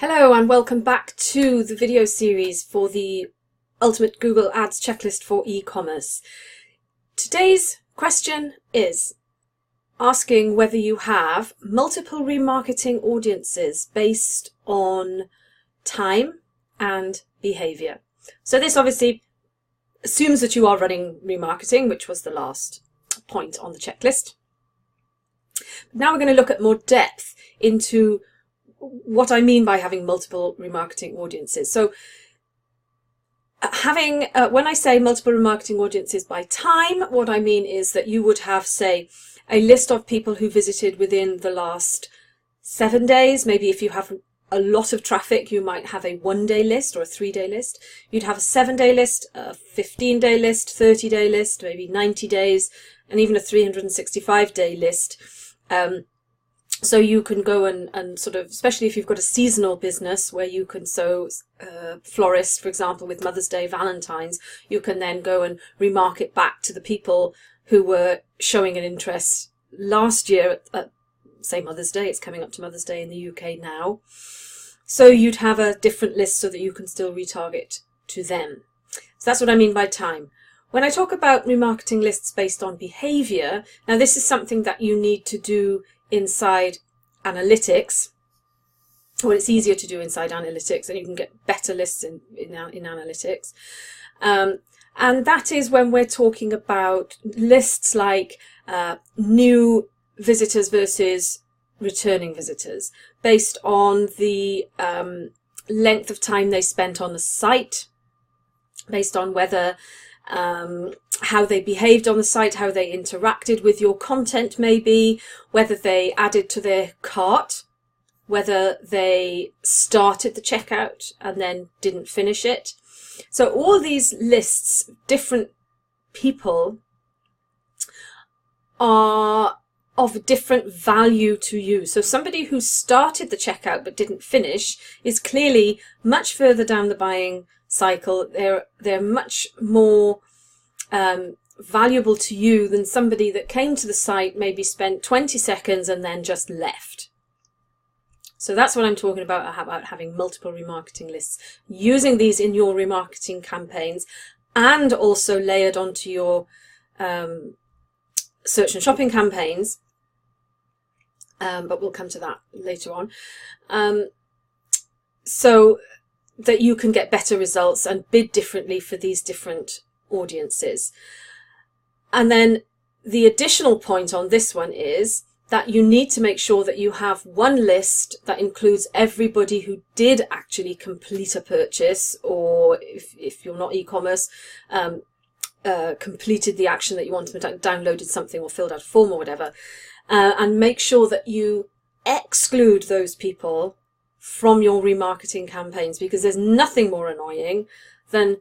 Hello and welcome back to the video series for the Ultimate Google Ads Checklist for e-commerce. Today's question is asking whether you have multiple remarketing audiences based on time and behavior. So this obviously assumes that you are running remarketing, which was the last point on the checklist. Now we're going to look at more depth into what I mean by having multiple remarketing audiences. So when I say multiple remarketing audiences by time, what I mean is that you would have, say, a list of people who visited within the last 7 days. Maybe if you have a lot of traffic, you might have a 1-day list or a 3-day list. You'd have a 7-day list, a 15-day list, 30-day list, maybe 90 days, and even a 365-day list. So you can go and sort of, especially if you've got a seasonal business where you can sow florists, for example, with Mother's Day, Valentine's, you can then go and remarket back to the people who were showing an interest last year at say Mother's Day. It's coming up to Mother's Day in the UK now. So you'd have a different list so that you can still retarget to them. So that's what I mean by time. When I talk about remarketing lists based on behavior, now this is something that you need to do inside analytics, or it's easier to do inside analytics, and you can get better lists in analytics. And that is when we're talking about lists like new visitors versus returning visitors, based on the length of time they spent on the site, based on whether how they behaved on the site, how they interacted with your content, maybe whether they added to their cart, whether they started the checkout and then didn't finish it. So all these lists, different people, are of different value to you. So somebody who started the checkout but didn't finish is clearly much further down the buying cycle. They're much more valuable to you than somebody that came to the site, maybe spent 20 seconds and then just left. So that's what I'm talking about having multiple remarketing lists, using these in your remarketing campaigns and also layered onto your search and shopping campaigns. But we'll come to that later on. So that you can get better results and bid differently for these different audiences. And then the additional point on this one is that you need to make sure that you have one list that includes everybody who did actually complete a purchase, or if you're not e-commerce, completed the action that you wanted, downloaded something or filled out a form or whatever, and make sure that you exclude those people from your remarketing campaigns, because there's nothing more annoying than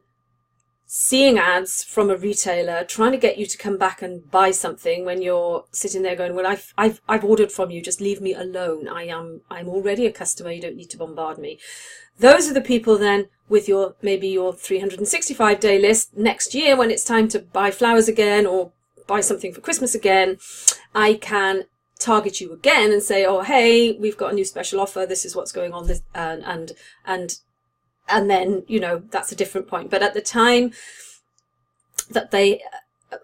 seeing ads from a retailer trying to get you to come back and buy something when you're sitting there going, well, I've ordered from you, just leave me alone. I'm already a customer, you don't need to bombard me. Those are the people then with maybe your 365-day list next year, when it's time to buy flowers again or buy something for Christmas again, I can target you again and say, oh, hey, we've got a new special offer, this is what's going on, this, and then, you know, that's a different point. But at the time that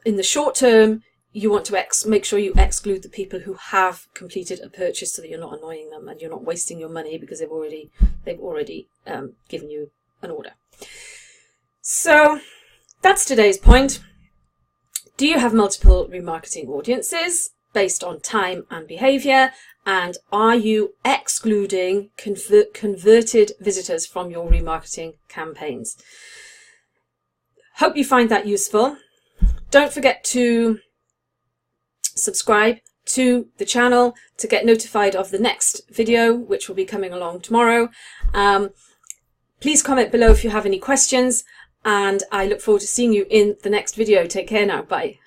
in the short term, you want to make sure you exclude the people who have completed a purchase, so that you're not annoying them and you're not wasting your money because they've already given you an order. So that's today's point. Do you have multiple remarketing audiences based on time and behavior? And are you excluding converted visitors from your remarketing campaigns? Hope you find that useful. Don't forget to subscribe to the channel to get notified of the next video, which will be coming along tomorrow. Please comment below if you have any questions, and I look forward to seeing you in the next video. Take care now. Bye.